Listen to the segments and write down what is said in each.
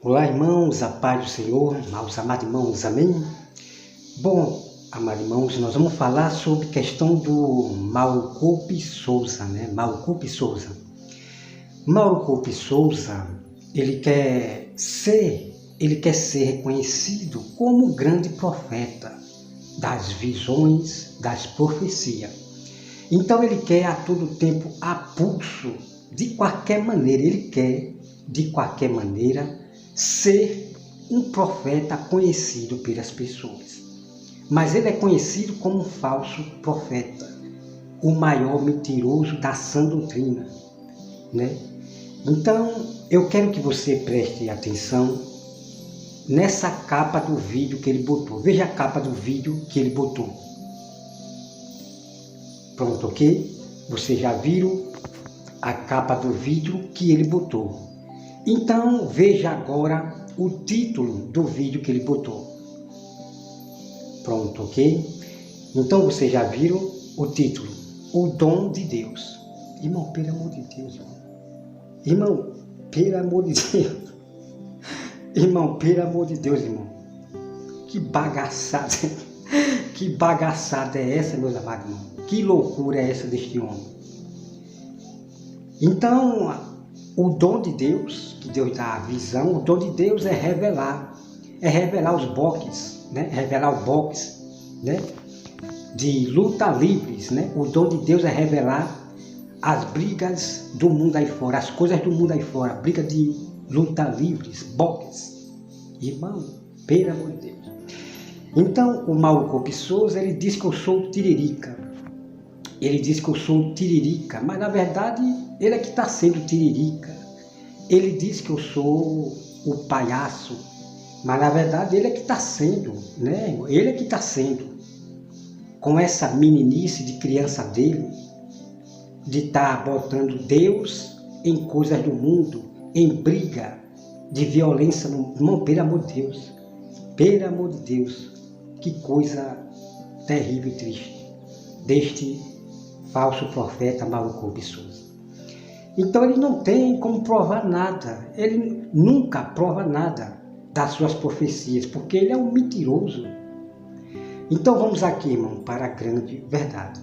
Olá, irmãos, a paz do Senhor, meus amados irmãos, amém? Bom, amados irmãos, nós vamos falar sobre a questão do Mauro Coupe Souza, né? Mauro Coupe Souza. Mauro Coupe Souza, ele quer ser reconhecido como um grande profeta das visões, das profecias. Então ele quer a todo tempo, a pulso, de qualquer maneira, ele quer, de qualquer maneira, ser um profeta conhecido pelas pessoas. Mas ele é conhecido como um falso profeta, o maior mentiroso da sã doutrina, né? Então, eu quero que você preste atenção nessa capa do vídeo que ele botou. Veja a capa do vídeo que ele botou. Pronto, ok? Vocês já viram a capa do vídeo que ele botou. Então, veja agora o título do vídeo que ele botou. Pronto, ok? Então, vocês já viram o título, O Dom de Deus. Irmão, pelo amor de Deus, irmão. Irmão, pelo amor de Deus. Irmão, pelo amor de Deus, irmão. Que bagaçada. Que bagaçada é essa, meus amados irmãos? Que loucura é essa deste homem? Então, o dom de Deus, que Deus dá a visão, o dom de Deus é revelar os boxes, né? Revelar o boxe, né? De luta livres, né? O dom de Deus é revelar as brigas do mundo aí fora, as coisas do mundo aí fora, briga de luta livres, boxe. Irmão, pelo amor de Deus. Então, o Mauro Coupe Souza, ele diz que eu sou tiririca. Ele diz que eu sou tiririca, mas na verdade ele é que está sendo tiririca. Ele diz que eu sou o palhaço, mas na verdade ele é que está sendo, né? Ele é que está sendo, com essa meninice de criança dele, de estar botando Deus em coisas do mundo, em briga de violência no mundo. Pelo amor de Deus, pelo amor de Deus, que coisa terrível e triste deste falso profeta Mauro Coupe Souza. Então ele não tem como provar nada, ele nunca prova nada das suas profecias, porque ele é um mentiroso. Então vamos aqui, irmão, para a grande verdade.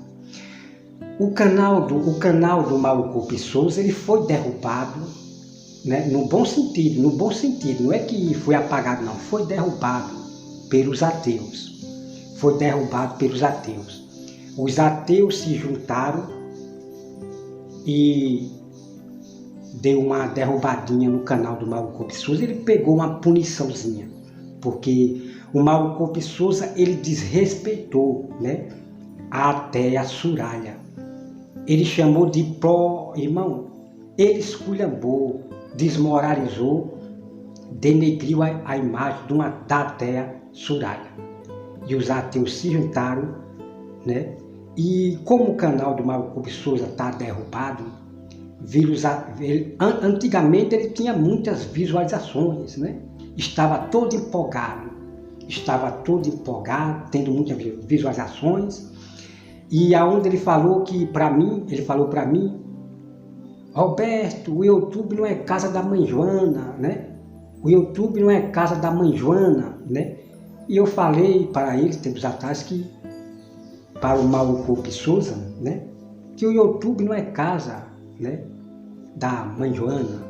O canal do Mauro Coupe Souza, ele foi derrubado, né, no bom sentido, não é que foi apagado não, foi derrubado pelos ateus. Foi derrubado pelos ateus. Os ateus se juntaram e deu uma derrubadinha no canal do Mauro Coupe Souza. Ele pegou uma puniçãozinha, porque o Mauro Coupe Souza, ele desrespeitou, né, a ateia Suralha. Ele chamou de irmão, ele esculhambou, desmoralizou, denegriu a imagem da ateia Suralha. E os ateus se juntaram, né? E como o canal do Mauro Coupe Souza está derrubado, antigamente ele tinha muitas visualizações, né? Estava todo empolgado, tendo muitas visualizações. E aonde ele falou para mim, Roberto, o YouTube não é casa da mãe Joana, né? O YouTube não é casa da mãe Joana, né? E eu falei para ele, tempos atrás, para o Mauro Coupe Souza, né, que o YouTube não é casa, né, da mãe Joana.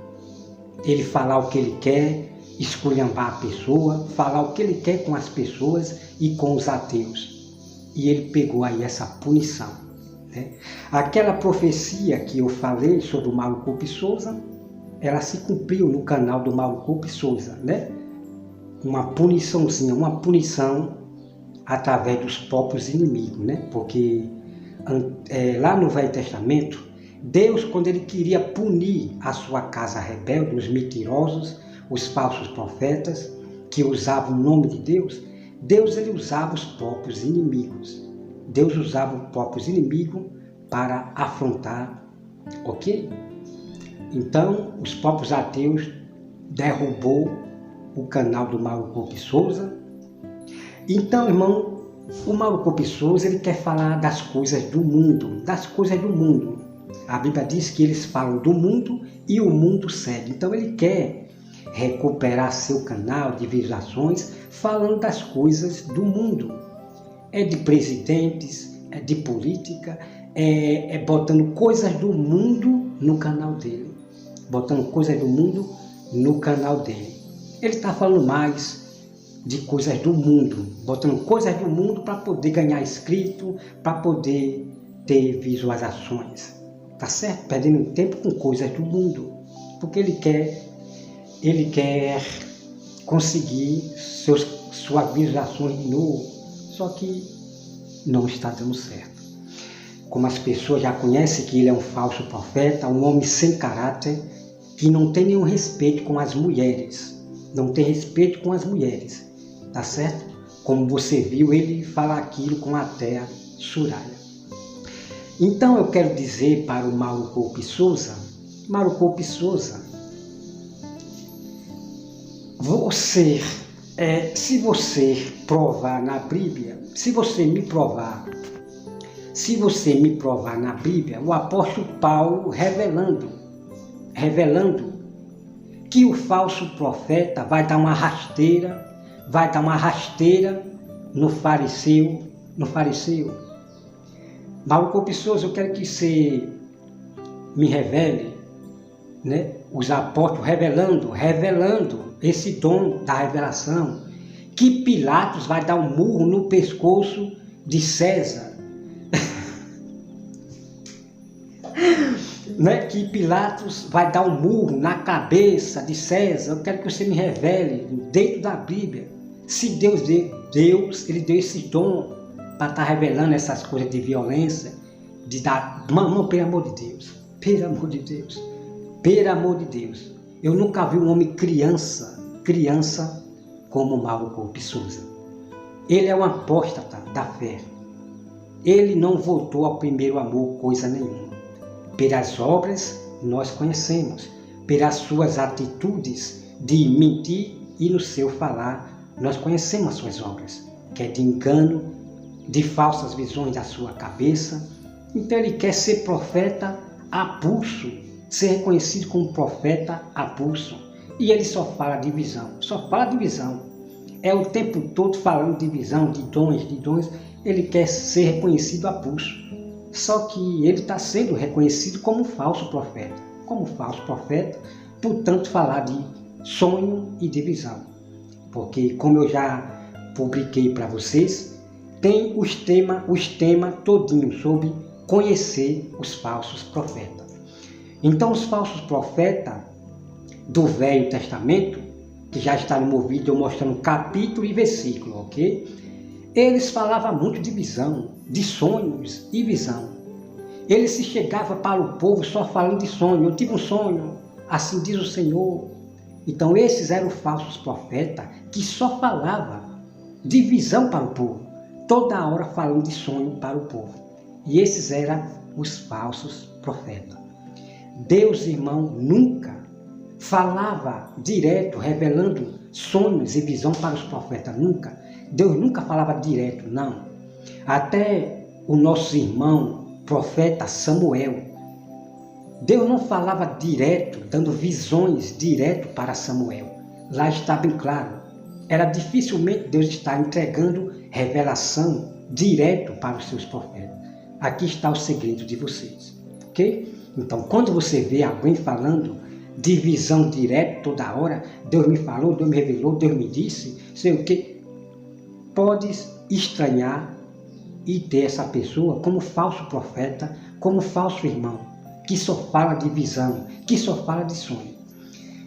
Ele falar o que ele quer, esculhambar a pessoa, falar o que ele quer com as pessoas e com os ateus. E ele pegou aí essa punição, né? Aquela profecia que eu falei sobre o Mauro Coupe Souza, ela se cumpriu no canal do Mauro Coupe Souza, né? Uma puniçãozinha, uma punição através dos próprios inimigos, né? Porque lá no Velho Testamento, Deus, quando ele queria punir a sua casa rebelde, os mentirosos, os falsos profetas, que usavam o nome de Deus, ele usava os próprios inimigos. Deus usava os próprios inimigos para afrontar, ok? Então, os próprios ateus derrubou o canal do Mauro Coupe Souza. Então, irmão, o Mauro Coupe Souza, ele quer falar das coisas do mundo, A Bíblia diz que eles falam do mundo e o mundo segue. Então ele quer recuperar seu canal de visualizações falando das coisas do mundo. É de presidentes, é de política, é botando coisas do mundo no canal dele. Botando coisas do mundo no canal dele. Ele está falando mais de coisas do mundo, botando coisas do mundo para poder ganhar inscrito, para poder ter visualizações. Tá certo? Perdendo tempo com coisas do mundo. Porque ele quer conseguir suas visualizações de novo. Só que não está dando certo. Como as pessoas já conhecem que ele é um falso profeta, um homem sem caráter, que não tem nenhum respeito com as mulheres. Não tem respeito com as mulheres. Tá certo? Como você viu ele falar aquilo com a Thea Soraya. Então eu quero dizer para o Mauro Coupe Souza, se você provar na Bíblia, se você me provar na Bíblia, o apóstolo Paulo revelando que o falso profeta vai dar uma rasteira no fariseu. Mauro Coupe Souza, eu quero que você me revele, né, os apóstolos revelando esse dom da revelação, que Pilatos vai dar um murro no pescoço de César. Né, que Pilatos vai dar um murro na cabeça de César. Eu quero que você me revele dentro da Bíblia se Deus ele deu esse dom para estar revelando essas coisas de violência, de dar... Não, pelo amor de Deus, eu nunca vi um homem criança como Mauro Coupe Souza. Ele é um apóstata da fé. Ele não voltou ao primeiro amor coisa nenhuma. Pelas obras nós conhecemos, pelas suas atitudes de mentir e no seu falar nós conhecemos as suas obras, que é de engano, de falsas visões da sua cabeça. Então ele quer ser profeta a pulso, ser reconhecido como profeta a pulso. E ele só fala de visão. É o tempo todo falando de visão, de dons. Ele quer ser reconhecido a pulso. Só que ele está sendo reconhecido como falso profeta. Portanto, falar de sonho e de visão. Porque, como eu já publiquei para vocês, tem os temas todinhos sobre conhecer os falsos profetas. Então, os falsos profetas do Velho Testamento, que já está no meu vídeo mostrando capítulo e versículo, ok? Eles falavam muito de visão, de sonhos e visão. Ele se chegava para o povo só falando de sonho. Eu tive um sonho, assim diz o Senhor. Então esses eram falsos profetas que só falavam de visão para o povo. Toda hora falando de sonho para o povo. E esses eram os falsos profetas. Deus, irmão, nunca falava direto, revelando sonhos e visão para os profetas. Nunca. Deus nunca falava direto, não. Até o nosso irmão, profeta Samuel, Deus não falava direto, dando visões direto para Samuel. Lá está bem claro. Era dificilmente Deus estar entregando revelação direto para os seus profetas. Aqui está o segredo de vocês, ok? Então, quando você vê alguém falando de visão direto toda hora, Deus me falou, Deus me revelou, Deus me disse, sei o que, podes estranhar e ter essa pessoa como falso profeta, como falso irmão, que só fala de visão, que só fala de sonho.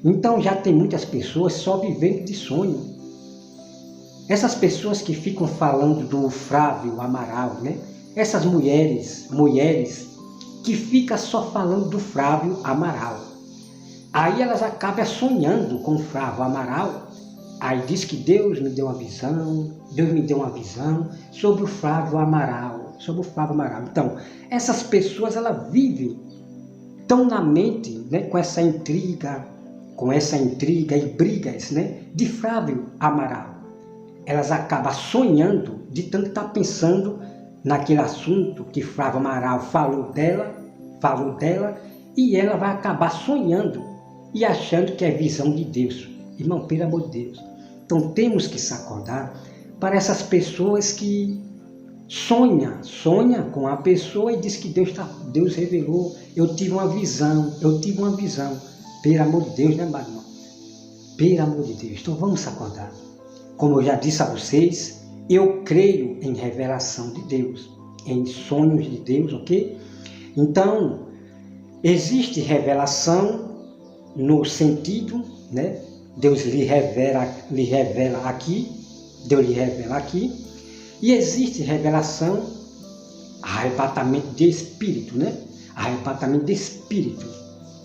Então já tem muitas pessoas só vivendo de sonho. Essas pessoas que ficam falando do Flávio Amaral, né? Essas mulheres que ficam só falando do Flávio Amaral. Aí elas acabam sonhando com o Flávio Amaral. Aí diz que Deus me deu uma visão sobre o Flávio Amaral, Então, essas pessoas, elas vivem tão na mente, né, com essa intriga e brigas, né, de Flávio Amaral. Elas acabam sonhando de tanto estar pensando naquele assunto que Flávio Amaral falou dela, e ela vai acabar sonhando e achando que é visão de Deus. Irmão, pelo amor de Deus. Então temos que se acordar para essas pessoas que sonha com a pessoa e diz que Deus revelou, eu tive uma visão. Pelo amor de Deus, né, meu irmão? Pelo amor de Deus. Então vamos se acordar. Como eu já disse a vocês, eu creio em revelação de Deus, em sonhos de Deus, ok? Então, existe revelação no sentido, né? Deus lhe revela aqui, e existe revelação, arrebatamento de espírito, né? Arrebatamento de espírito,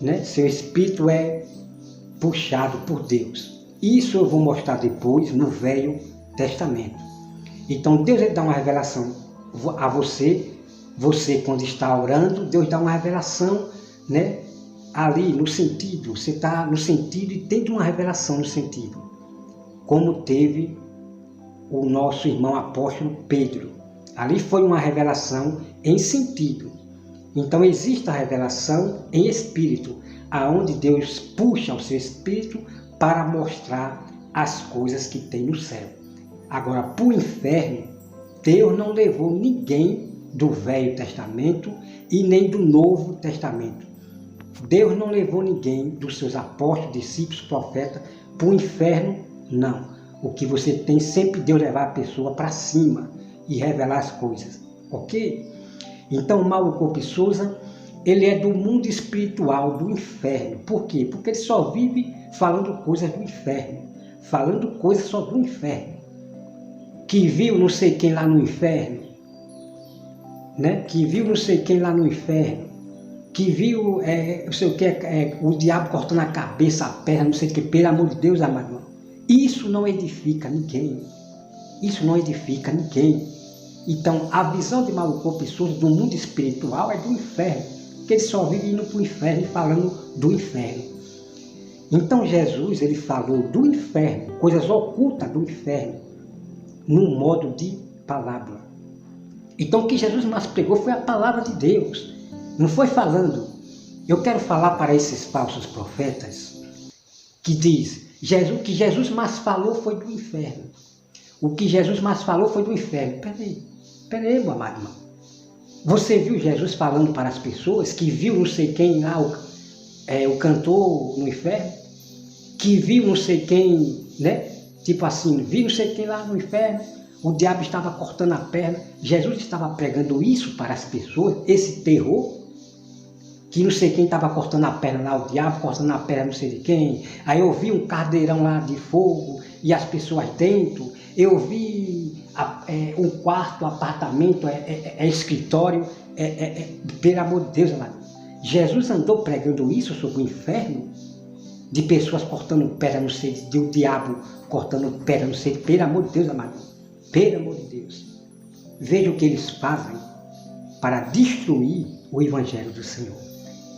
né? Seu espírito é puxado por Deus. Isso eu vou mostrar depois no Velho Testamento. Então Deus dá uma revelação a você quando está orando, Deus dá uma revelação, né? Ali no sentido, você está no sentido e tem uma revelação no sentido, como teve o nosso irmão apóstolo Pedro. Ali foi uma revelação em sentido. Então existe a revelação em espírito, aonde Deus puxa o seu espírito para mostrar as coisas que tem no céu. Agora, para o inferno, Deus não levou ninguém do Velho Testamento e nem do Novo Testamento. Deus não levou ninguém dos seus apóstolos, discípulos, profetas para o inferno, não. O que você tem sempre Deus levar a pessoa para cima e revelar as coisas, ok? Então Mauro Cooper Souza, ele é do mundo espiritual, do inferno. Por quê? Porque ele só vive falando coisas do inferno, falando coisas só do inferno. Que viu não sei quem lá no inferno, né? Que viu não sei quem lá no inferno, que viu não sei o que, o diabo cortando a cabeça, a perna, não sei o que, pelo amor de Deus, amado. Isso não edifica ninguém. Isso não edifica ninguém. Então, a visão de Mauro Cooper Souza do mundo espiritual é do inferno, que ele só vive indo para o inferno e falando do inferno. Então, Jesus, ele falou do inferno, coisas ocultas do inferno, num modo de palavra. Então, o que Jesus mais pregou foi a palavra de Deus. Não foi falando. Eu quero falar para esses falsos profetas que diz, o que Jesus mais falou foi do inferno. O que Jesus mais falou foi do inferno. Peraí, meu amado irmão. Você viu Jesus falando para as pessoas que viu não sei quem lá, o cantor no inferno? Que viu não sei quem, né? Tipo assim, viu não sei quem lá no inferno? O diabo estava cortando a perna. Jesus estava pregando isso para as pessoas, esse terror. Que não sei quem estava cortando a perna lá, o diabo cortando a perna não sei de quem. Aí eu vi um caldeirão lá de fogo e as pessoas dentro. Eu vi um quarto, apartamento, escritório. Pelo amor de Deus, amado. Jesus andou pregando isso sobre o inferno, de pessoas cortando perna não sei de o diabo cortando perna não sei. Pelo amor de Deus, amado. Pelo amor de Deus. Veja o que eles fazem para destruir o Evangelho do Senhor.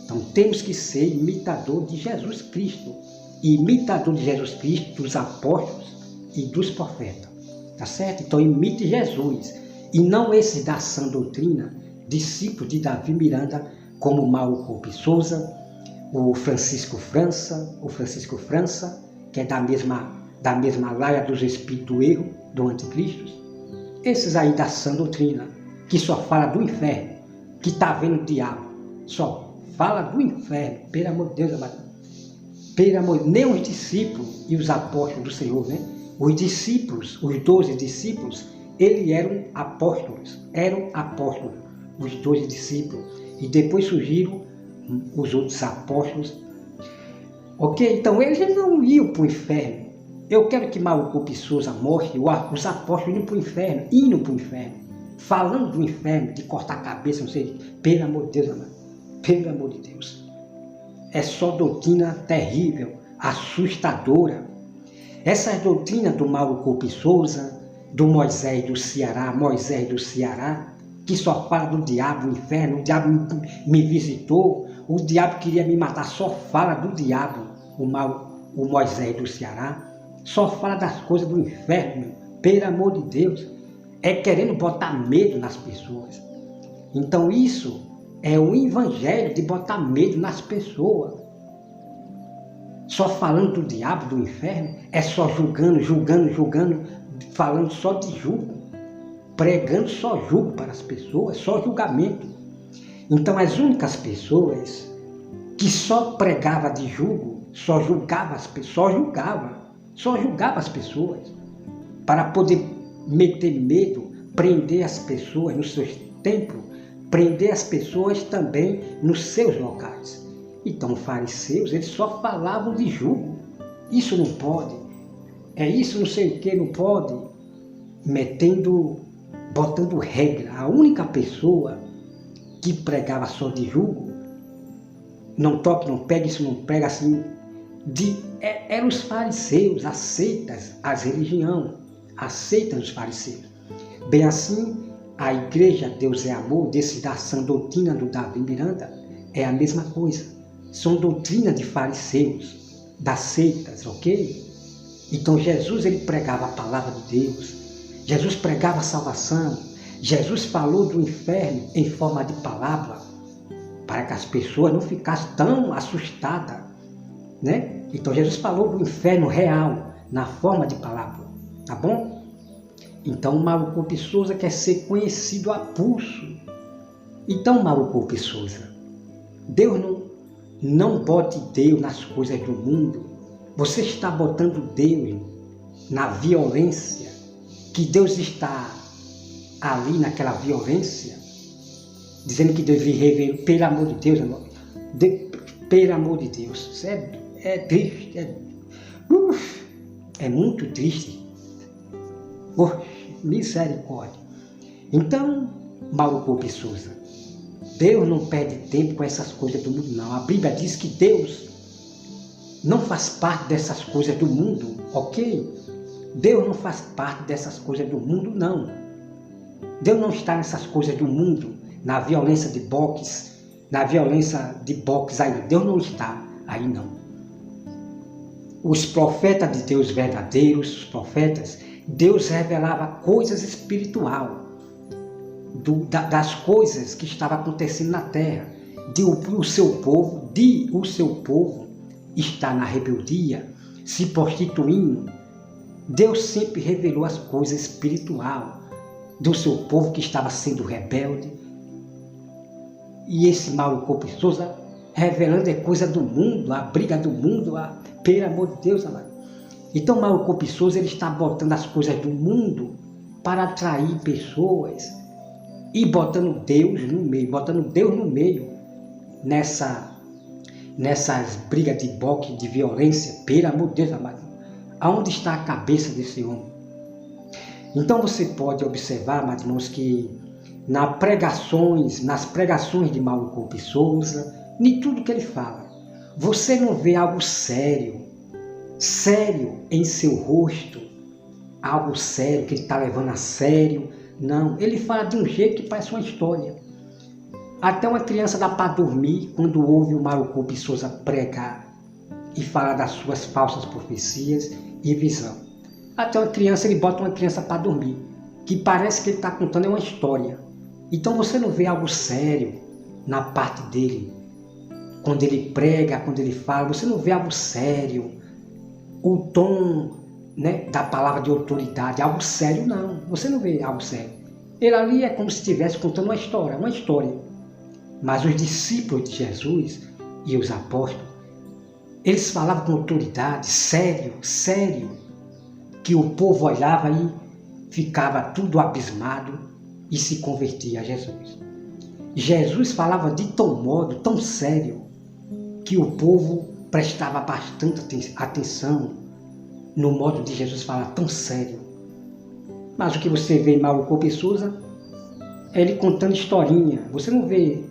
Então temos que ser imitador de Jesus Cristo, imitador de Jesus Cristo, dos apóstolos e dos profetas, tá certo? Então imite Jesus, e não esse da sã doutrina, discípulo de Davi Miranda, como Mauro Cooper Souza, o Francisco França, que é da mesma laia dos espíritos do erro, do anticristo. Esses aí da sã doutrina, que só fala do inferno, que está vendo o diabo, só fala do inferno, pelo amor de Deus, amado. Pelo amor, nem os discípulos e os apóstolos do Senhor, né? Os discípulos, os 12 discípulos, eles eram apóstolos, os 12 discípulos. E depois surgiram os outros apóstolos. Ok? Então eles não iam para o inferno. Eu quero que Mauro Cooper Souza mostre os apóstolos indo para o inferno, falando do inferno, de cortar a cabeça, não sei, pelo amor de Deus, amado. Pelo amor de Deus. É só doutrina terrível, assustadora. Essa é a doutrina do Mauro Cooper Souza, do Moisés do Ceará, que só fala do diabo, do inferno. O diabo me visitou, o diabo queria me matar, só fala do diabo, o Moisés do Ceará. Só fala das coisas do inferno, pelo amor de Deus. É querendo botar medo nas pessoas. Então isso é o evangelho de botar medo nas pessoas. Só falando do diabo, do inferno? É só julgando, falando só de julgo, pregando só julgo para as pessoas, só julgamento. Então as únicas pessoas que só pregava de julgo, só julgava as pessoas, só julgava as pessoas, para poder meter medo, prender as pessoas nos seus templos, prender as pessoas também nos seus locais. Então os fariseus, eles só falavam de julgo. Isso não pode, é isso não sei o que, não pode, botando regra. A única pessoa que pregava só de julgo, não toque, não pegue, isso não pega, assim, eram os fariseus, as seitas, as religiões, as seitas dos fariseus. Bem assim, a igreja Deus é Amor, da sã doutrina do Davi Miranda, é a mesma coisa. São doutrinas de fariseus, das seitas, ok? Então Jesus, ele pregava a palavra de Deus, Jesus pregava a salvação, Jesus falou do inferno em forma de palavra, para que as pessoas não ficassem tão assustadas, né? Então Jesus falou do inferno real, na forma de palavra, tá bom? Então Mauro Coupe Souza quer ser conhecido a pulso. Então Mauro Coupe Souza, Deus não bote Deus nas coisas do mundo. Você está botando Deus na violência, que Deus está ali naquela violência, dizendo que Deus revelou, pelo amor de Deus, pelo amor de Deus, isso é triste, é muito triste. Misericórdia. Então, Mauro Coupe Souza, Deus não perde tempo com essas coisas do mundo, não. A Bíblia diz que Deus não faz parte dessas coisas do mundo, ok? Deus não faz parte dessas coisas do mundo, não. Deus não está nessas coisas do mundo, na violência de boxe, aí. Deus não está aí, não. Os profetas de Deus verdadeiros, os profetas, Deus revelava coisas espirituais, das coisas que estavam acontecendo na terra, o seu povo está na rebeldia, se prostituindo. Deus sempre revelou as coisas espirituais do seu povo que estava sendo rebelde. E esse Mauro Coupe Souza revelando é coisa do mundo, a briga do mundo, pelo amor de Deus, amado. Então Mauro Coupe Souza, ele está botando as coisas do mundo para atrair pessoas e botando Deus no meio, nessas brigas de boxe, de violência, pelo amor de Deus, amado. Aonde está a cabeça desse homem? Então você pode observar, amados irmãos, que nas pregações de Mauro Coupe Souza, em tudo que ele fala, você não vê algo sério em seu rosto, algo sério que ele está levando a sério. Não, ele fala de um jeito que parece uma história. Até uma criança dá para dormir quando ouve o Mauro Coupe Souza pregar e falar das suas falsas profecias e visão. Até uma criança, ele bota uma criança para dormir, que parece que ele está contando uma história. Então você não vê algo sério na parte dele. Quando ele prega, quando ele fala, você não vê algo sério. O tom, né, da palavra de autoridade, algo sério, não. Você não vê algo sério. Ele ali é como se estivesse contando uma história. Mas os discípulos de Jesus e os apóstolos, eles falavam com autoridade, sério, que o povo olhava e ficava tudo abismado e se convertia a Jesus. Jesus falava de tal modo, tão sério, que o povo prestava bastante atenção no modo de Jesus falar tão sério. Mas o que você vê em Mauro Coupe Souza é ele contando historinha. Você não vê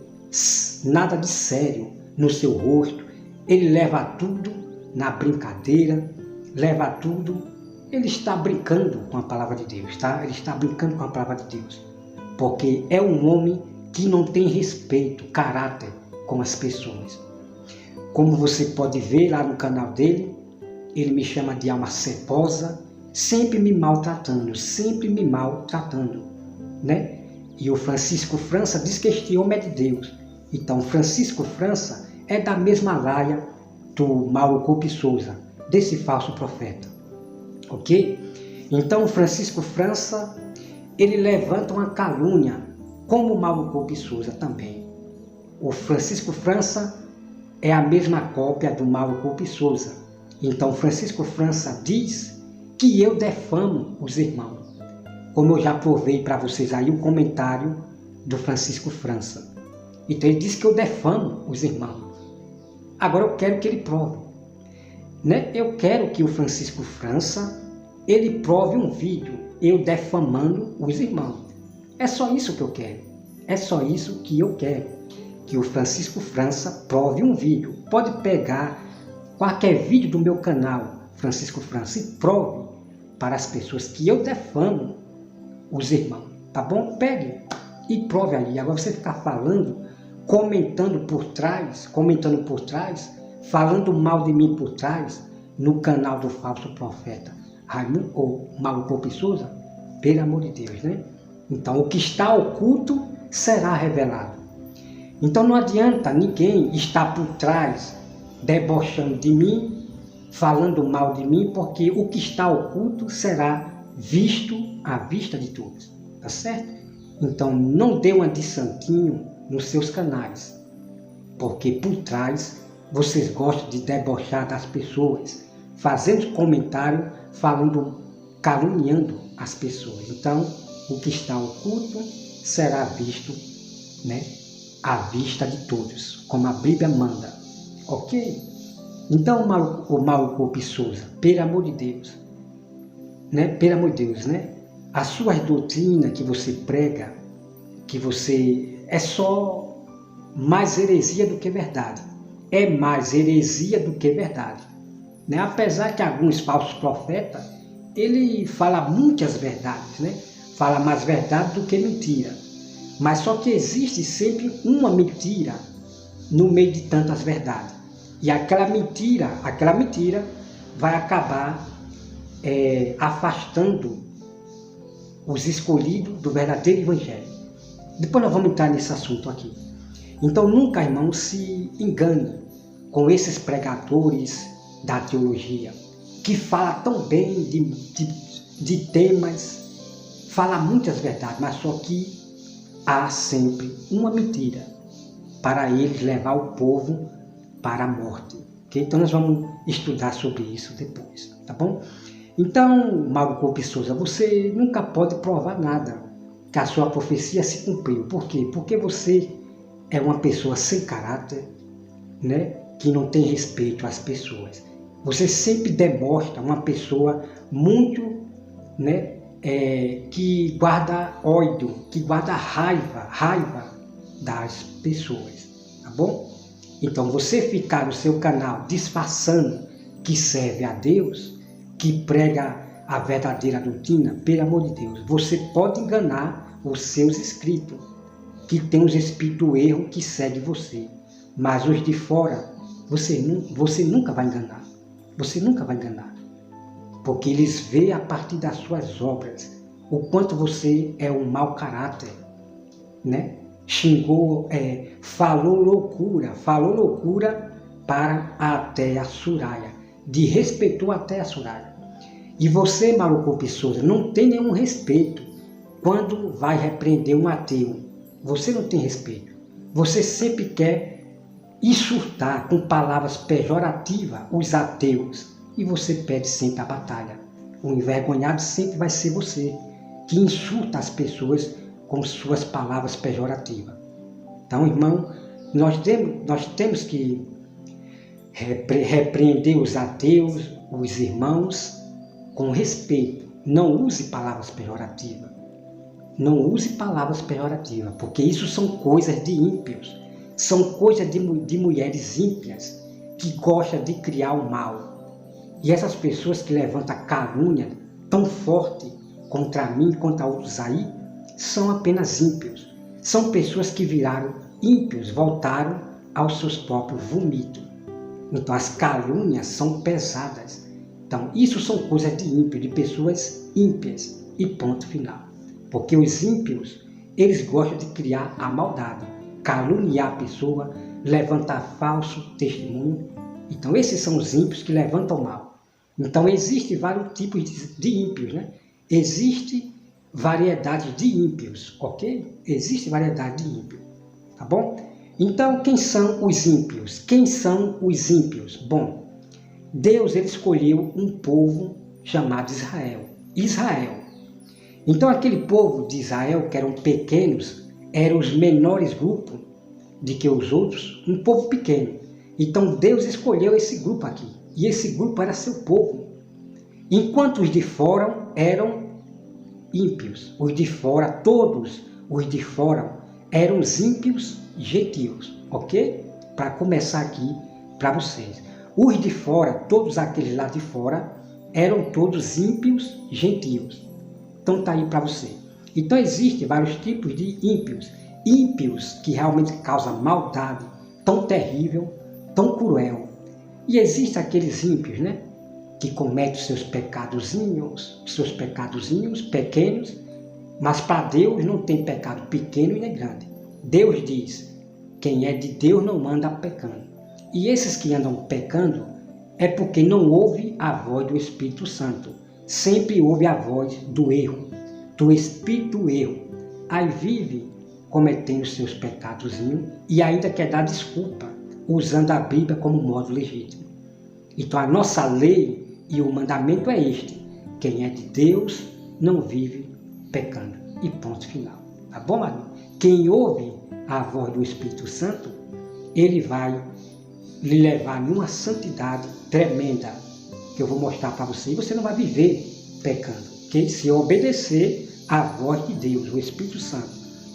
nada de sério no seu rosto. Ele leva tudo na brincadeira, ele está brincando com a palavra de Deus, tá? Ele está brincando com a palavra de Deus, porque é um homem que não tem respeito, caráter com as pessoas. Como você pode ver lá no canal dele, ele me chama de alma ceposa, sempre me maltratando, né? E o Francisco França diz que este homem é de Deus. Então Francisco França é da mesma laia do Mauro Coupe Souza, desse falso profeta, ok? Então Francisco França, ele levanta uma calúnia, como o Mauro Coupe Souza também. O Francisco França é a mesma cópia do Mauro Coupe Souza. Então Francisco França diz que eu defamo os irmãos. Como eu já provei para vocês aí o comentário do Francisco França. Então ele diz que eu defamo os irmãos. Agora eu quero que ele prove. Né? Eu quero que o Francisco França, ele prove um vídeo, eu defamando os irmãos. É só isso que eu quero. É só isso que eu quero. Que o Francisco França prove um vídeo. Pode pegar qualquer vídeo do meu canal, Francisco França, e prove para as pessoas que eu defamo os irmãos. Tá bom? Pegue e prove aí. Agora você ficar falando, comentando por trás, falando mal de mim por trás, no canal do falso profeta Raimundo ou Mauro Coupe Souza, pelo amor de Deus, né? Então o que está oculto será revelado. Então não adianta ninguém estar por trás, debochando de mim, falando mal de mim, porque o que está oculto será visto à vista de todos, tá certo? Então não dê uma de santinho nos seus canais, porque por trás vocês gostam de debochar das pessoas, fazendo comentário, falando, caluniando as pessoas. Então o que está oculto será visto, né, à vista de todos, como a Bíblia manda, ok? Então o Mauro Coupe Souza, pelo amor de Deus, né, as suas doutrinas que você prega, que você é só mais heresia do que verdade, é mais heresia do que verdade, né? Apesar que alguns falsos profetas, ele fala muitas verdades, né? Fala mais verdade do que mentira, mas só que existe sempre uma mentira no meio de tantas verdades, e aquela mentira vai acabar afastando os escolhidos do verdadeiro evangelho. Depois nós vamos entrar nesse assunto aqui. Então nunca, irmão, se engane com esses pregadores da teologia, que fala tão bem de temas, fala muitas verdades, mas só que há sempre uma mentira para eles levar o povo para a morte. Okay? Então nós vamos estudar sobre isso depois, tá bom? Então, Mauro Coupe Souza, você nunca pode provar nada que a sua profecia se cumpriu. Por quê? Porque você é uma pessoa sem caráter, né? Que não tem respeito às pessoas. Você sempre demonstra uma pessoa muito, né? Que guarda ódio, que guarda raiva das pessoas, tá bom? Então você ficar no seu canal disfarçando que serve a Deus, que prega a verdadeira doutrina, pelo amor de Deus, você pode enganar os seus inscritos, que tem os espíritos do erro que segue você, mas os de fora, você nunca vai enganar, porque eles veem a partir das suas obras, o quanto você é um mau caráter, né? Xingou, falou loucura para até a Soraya, desrespeitou até a Soraya. E você, Mauro Coupe Souza, não tem nenhum respeito quando vai repreender um ateu. Você não tem respeito. Você sempre quer insultar com palavras pejorativas os ateus. E você perde sempre a batalha. O envergonhado sempre vai ser você, que insulta as pessoas com suas palavras pejorativas. Então, irmão, nós temos que repreender os ateus, os irmãos, com respeito. Não use palavras pejorativas. Porque isso são coisas de ímpios. São coisas de mulheres ímpias que gostam de criar o mal. E essas pessoas que levantam calúnia tão forte contra mim e contra outros aí, são apenas ímpios. São pessoas que viraram ímpios, voltaram aos seus próprios vomitos. Então as calúnias são pesadas. Então isso são coisas de ímpio, de pessoas ímpias. E ponto final. Porque os ímpios, eles gostam de criar a maldade, caluniar a pessoa, levantar falso testemunho Então esses são os ímpios que levantam o mal. Então existem vários tipos de ímpios, né? Existe variedade de ímpios, ok? Existe variedade de ímpios, tá bom? Então quem são os ímpios? Quem são os ímpios? Bom, Deus ele escolheu um povo chamado Israel. Israel. Então aquele povo de Israel, que eram pequenos, eram os menores grupos de que os outros, um povo pequeno. Então Deus escolheu esse grupo aqui, e esse grupo era seu povo. Enquanto os de fora eram ímpios, os de fora, todos os de fora eram os ímpios gentios, ok? Para começar aqui para vocês. Os de fora, todos aqueles lá de fora, eram todos ímpios gentios. Então está aí para você. Então existem vários tipos de ímpios. Ímpios que realmente causam maldade tão terrível, tão cruel. E existem aqueles ímpios, né? Que cometem seus pecadozinhos pequenos, mas para Deus não tem pecado pequeno e nem grande. Deus diz, quem é de Deus não anda pecando. E esses que andam pecando é porque não ouve a voz do Espírito Santo. Sempre ouve a voz do erro, do espírito do erro. Aí vive cometendo seus pecadozinhos e ainda quer dar desculpa, usando a Bíblia como modo legítimo. Então a nossa lei e o mandamento é este: quem é de Deus não vive pecando. E ponto final. Tá bom, Maria? Quem ouve a voz do Espírito Santo, ele vai lhe levar numa santidade tremenda, que eu vou mostrar para você, e você não vai viver pecando, ok? Se obedecer à voz de Deus, o Espírito Santo,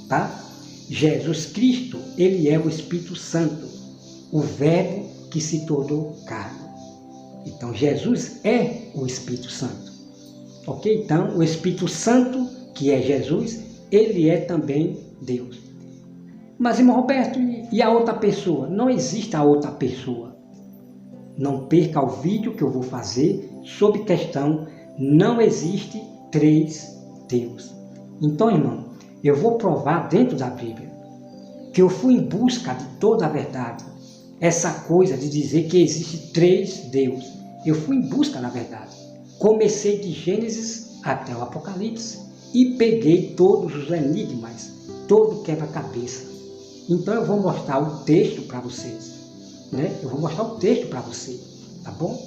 tá? Jesus Cristo, ele é o Espírito Santo, o Verbo que se tornou carne. Então Jesus é o Espírito Santo, ok? Então o Espírito Santo, que é Jesus, ele é também Deus. Mas, irmão Roberto, e a outra pessoa? Não existe a outra pessoa. Não perca o vídeo que eu vou fazer sobre questão não existe três Deus. Então, irmão, eu vou provar dentro da Bíblia que eu fui em busca de toda a verdade. Essa coisa de dizer que existe três Deus. Eu fui em busca da verdade. Comecei de Gênesis até o Apocalipse e peguei todos os enigmas, todo quebra-cabeça. Então eu vou mostrar o texto para vocês, né? Eu vou mostrar o texto para você, tá bom?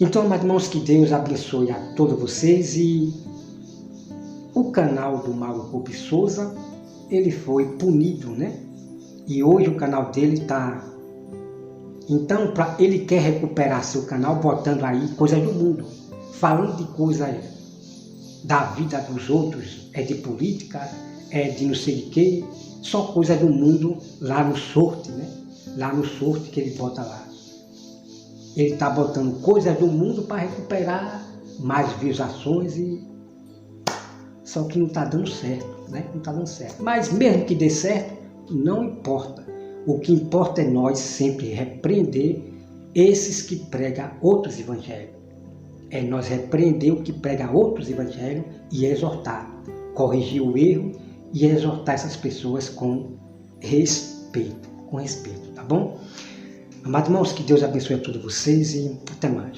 Então, meus irmãos, que Deus abençoe a todos vocês. E o canal do Mauro Coupe Souza, ele foi punido, né? E hoje o canal dele está... Então, ele quer recuperar seu canal botando aí coisas do mundo, falando de coisas da vida dos outros, é de política, é de não sei de quê, só coisa do mundo lá no sorte, né? Lá no sorte que ele bota lá. Ele está botando coisas do mundo para recuperar mais visualizações e... Só que não está dando certo, né? Não está dando certo. Mas mesmo que dê certo, não importa. O que importa é nós sempre repreender esses que pregam outros evangelhos. É nós repreender o que prega outros evangelhos e exortar, corrigir o erro e exortar essas pessoas com respeito, tá bom? Amados irmãos, que Deus abençoe a todos vocês e até mais.